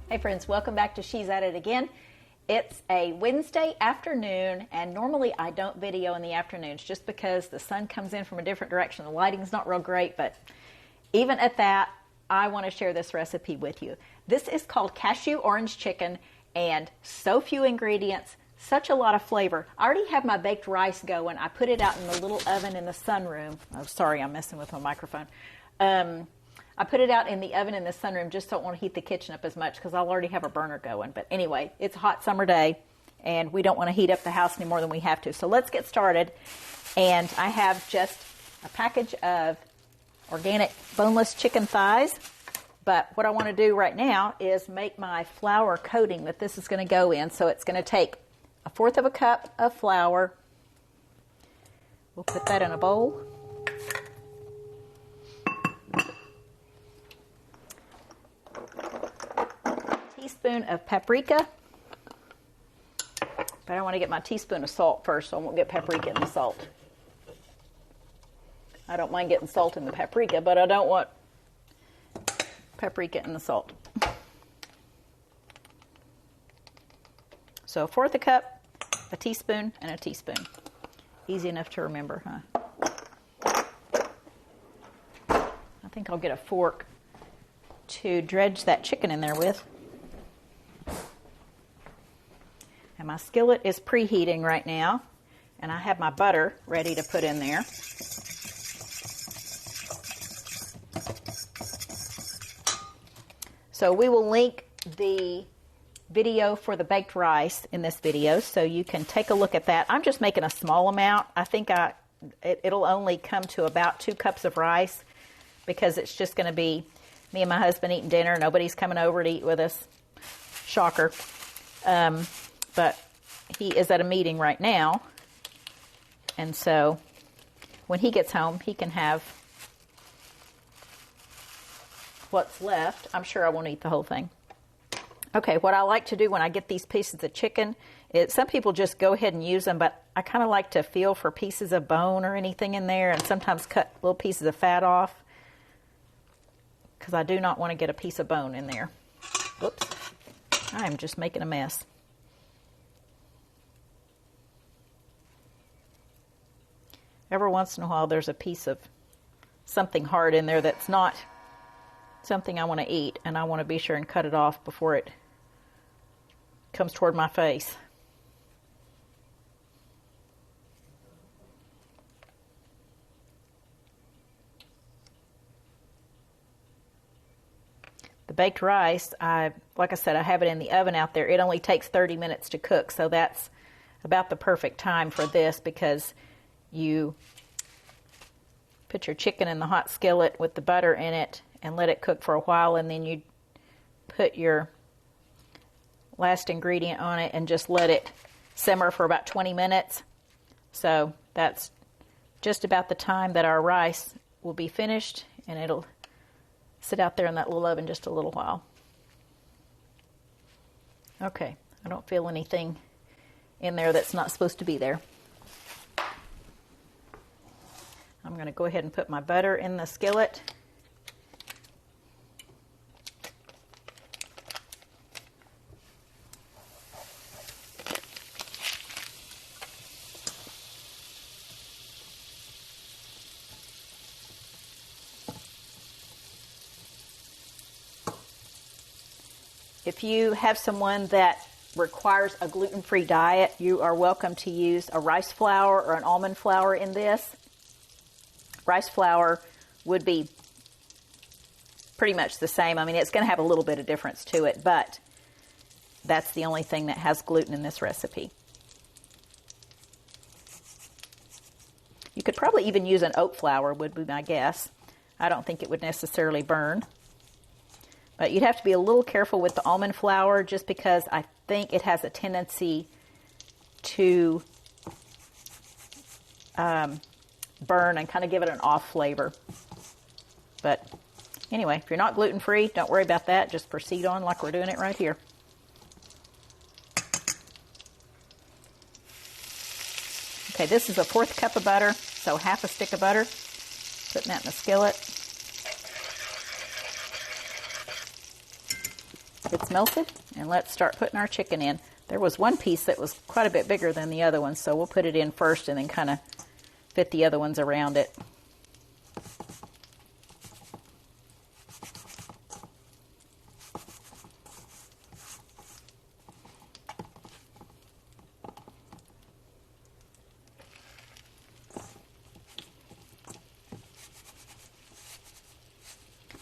Hey friends, welcome back to She's At It Again. It's a Wednesday afternoon, and normally I don't video in the afternoons just because the sun comes in from a different direction. The lighting's not real great, but even at that, I want to share this recipe with you. This is called cashew orange chicken, and so few ingredients, such a lot of flavor. I already have my baked rice going. I put it out in the little oven in the sunroom. Oh, sorry, I'm messing with my microphone. I put it out in the oven in the sunroom, just don't want to heat the kitchen up as much because I'll already have a burner going. But anyway, it's a hot summer day, and we don't want to heat up the house any more than we have to. So let's get started. And I have just a package of organic boneless chicken thighs. But what I want to do right now is make my flour coating that this is going to go in. So it's going to take 1/4 of a cup of flour. We'll put that in a bowl. Teaspoon of paprika, but I want to get my teaspoon of salt first, so I won't get paprika in the salt. I don't mind getting salt in the paprika, but I don't want paprika in the salt. So 1/4 a cup, a teaspoon, and a teaspoon. Easy enough to remember, huh? I think I'll get a fork to dredge that chicken in there with. And my skillet is preheating right now, and I have my butter ready to put in there. So we will link the video for the baked rice in this video, so you can take a look at that. I'm just making a small amount. I think it'll only come to about 2 cups of rice because it's just going to be me and my husband eating dinner. Nobody's coming over to eat with us. Shocker. But he is at a meeting right now, and so when he gets home, he can have what's left. I'm sure I won't eat the whole thing. Okay, what I like to do when I get these pieces of chicken is, some people just go ahead and use them, but I kind of like to feel for pieces of bone or anything in there, and sometimes cut little pieces of fat off, because I do not want to get a piece of bone in there. Whoops, I am just making a mess. Every once in a while, there's a piece of something hard in there that's not something I want to eat, and I want to be sure and cut it off before it comes toward my face. The baked rice, like I said, I have it in the oven out there. It only takes 30 minutes to cook, so that's about the perfect time for this, because you put your chicken in the hot skillet with the butter in it and let it cook for a while, and then you put your last ingredient on it and just let it simmer for about 20 minutes. So that's just about the time that our rice will be finished, and it'll sit out there in that little oven just a little while. Okay, I don't feel anything in there that's not supposed to be there. I'm going to go ahead and put my butter in the skillet. If you have someone that requires a gluten-free diet, you are welcome to use a rice flour or an almond flour in this. Rice flour would be pretty much the same. I mean, it's going to have a little bit of difference to it, but that's the only thing that has gluten in this recipe. You could probably even use an oat flour, would be my guess. I don't think it would necessarily burn. But you'd have to be a little careful with the almond flour, just because I think it has a tendency to burn and kind of give it an off flavor. But anyway, if you're not gluten-free, don't worry about that. Just proceed on like we're doing it right here. Okay, this is a 1/4 cup of butter, so half a stick of butter. Putting that in the skillet. it's melted, and let's start putting our chicken in. There was one piece that was quite a bit bigger than the other one, so we'll put it in first and then kind of fit the other ones around it.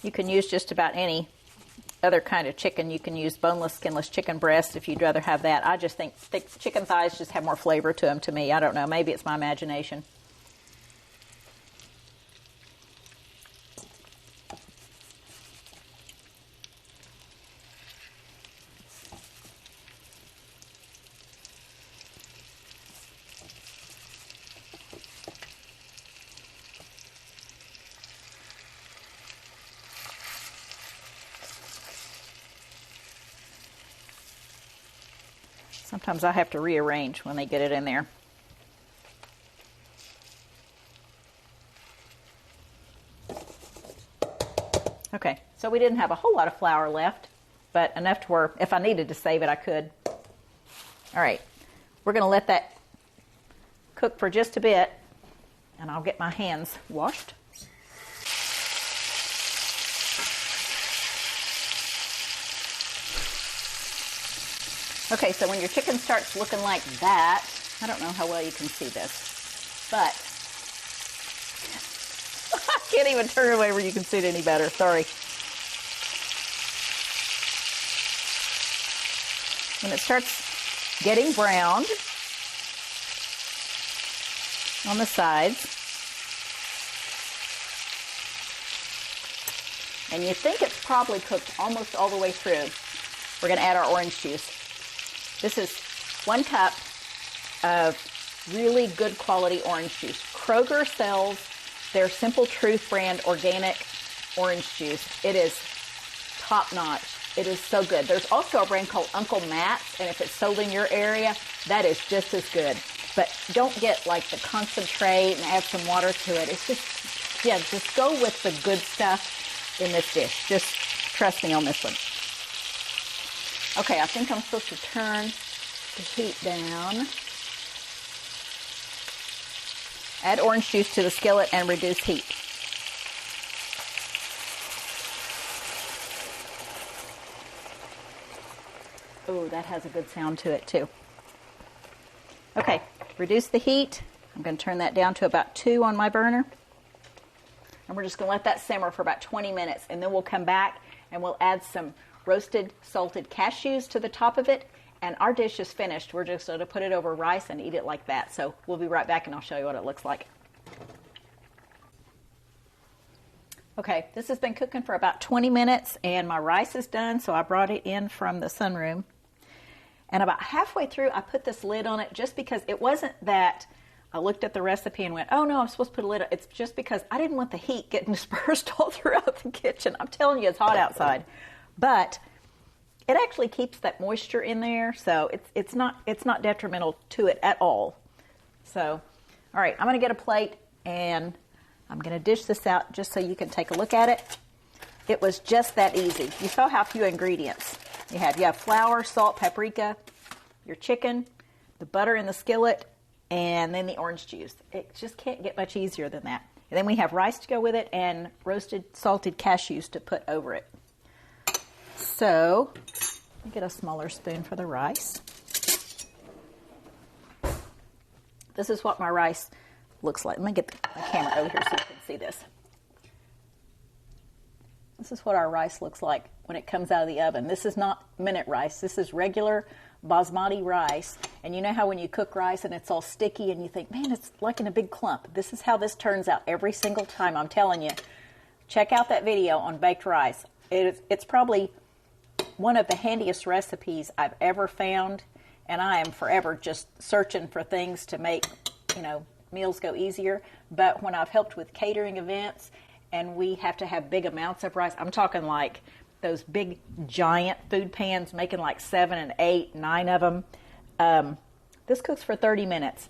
You can use just about any other kind of chicken. You can use boneless, skinless chicken breast if you'd rather have that. I just think chicken thighs just have more flavor to them to me. I don't know. Maybe it's my imagination. Sometimes I have to rearrange when they get it in there. Okay, so we didn't have a whole lot of flour left, but enough to where if I needed to save it, I could. All right, we're going to let that cook for just a bit, and I'll get my hands washed. Okay, so when your chicken starts looking like that, I don't know how well you can see this, but I can't even turn it away where you can see it any better. Sorry. When it starts getting browned on the sides, and you think it's probably cooked almost all the way through, we're going to add our orange juice. This is 1 cup of really good quality orange juice. Kroger sells their Simple Truth brand organic orange juice. It is top notch. It is so good. There's also a brand called Uncle Matt's, and if it's sold in your area, that is just as good. But don't get like the concentrate and add some water to it. It's just, yeah, just go with the good stuff in this dish. Just trust me on this one. Okay, I think I'm supposed to turn the heat down. Add orange juice to the skillet and reduce heat. Oh, that has a good sound to it too. Okay, reduce the heat. I'm going to turn that down to about 2 on my burner. And we're just going to let that simmer for about 20 minutes, and then we'll come back and we'll add some roasted salted cashews to the top of it, and our dish is finished. We're just going to put it over rice and eat it like that. So we'll be right back and I'll show you what it looks like. Okay, this has been cooking for about 20 minutes and my rice is done, so I brought it in from the sunroom. And about halfway through, I put this lid on it just because it wasn't that I looked at the recipe and went, oh no, I'm supposed to put a lid on it. It's just because I didn't want the heat getting dispersed all throughout the kitchen. I'm telling you, it's hot outside. But it actually keeps that moisture in there, so it's not detrimental to it at all. So, all right, I'm going to get a plate and I'm going to dish this out just so you can take a look at it. It was just that easy. You saw how few ingredients you had. You have flour, salt, paprika, your chicken, the butter in the skillet, and then the orange juice. It just can't get much easier than that. And then we have rice to go with it and roasted salted cashews to put over it. So, let me get a smaller spoon for the rice. This is what my rice looks like. Let me get my camera over here so you can see this. This is what our rice looks like when it comes out of the oven. This is not minute rice. This is regular basmati rice. And you know how when you cook rice and it's all sticky and you think, man, it's like in a big clump. This is how this turns out every single time. I'm telling you. Check out that video on baked rice. It's probably one of the handiest recipes I've ever found, and I am forever just searching for things to make, meals go easier. But when I've helped with catering events and we have to have big amounts of rice, I'm talking like those big giant food pans making like 7 and 8, 9 of them. This cooks for 30 minutes.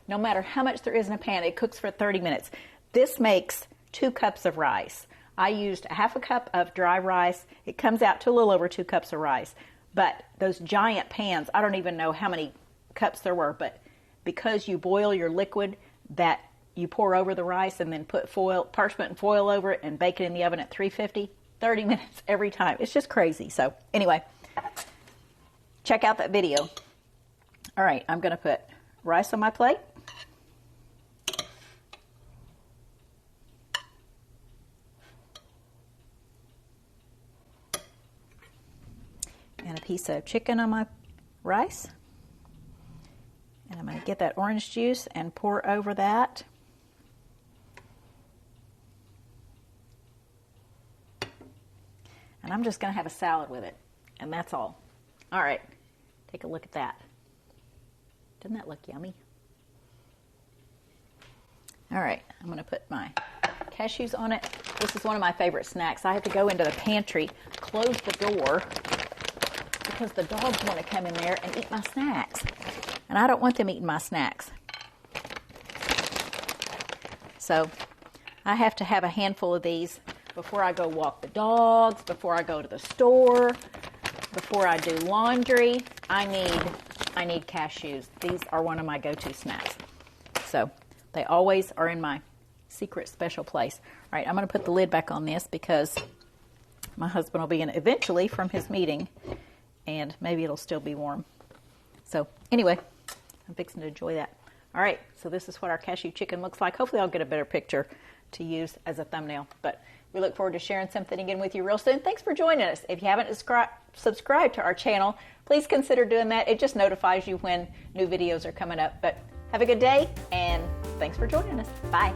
No matter how much there is in a pan, it cooks for 30 minutes. This makes 2 cups of rice. I used a half a cup of dry rice. It comes out to a little over 2 cups of rice. But those giant pans, I don't even know how many cups there were, but because you boil your liquid that you pour over the rice and then put parchment and foil over it and bake it in the oven at 350, 30 minutes every time. It's just crazy. So anyway, check out that video. All right, I'm going to put rice on my plate. And a piece of chicken on my rice. And I'm going to get that orange juice and pour over that. And I'm just going to have a salad with it. And that's all. All right, take a look at that. Doesn't that look yummy? All right, I'm going to put my cashews on it. This is one of my favorite snacks. I have to go into the pantry, close the door, because the dogs want to come in there and eat my snacks. And I don't want them eating my snacks. So I have to have a handful of these before I go walk the dogs, before I go to the store, before I do laundry. I need cashews. These are one of my go-to snacks. So they always are in my secret special place. All right, I'm going to put the lid back on this because my husband will be in eventually from his meeting, and maybe it'll still be warm. So anyway, I'm fixing to enjoy that. All right, so this is what our cashew chicken looks like. Hopefully I'll get a better picture to use as a thumbnail, but we look forward to sharing something again with you real soon. Thanks for joining us. If you haven't subscribed to our channel, please consider doing that. It just notifies you when new videos are coming up. But have a good day, and thanks for joining us. Bye.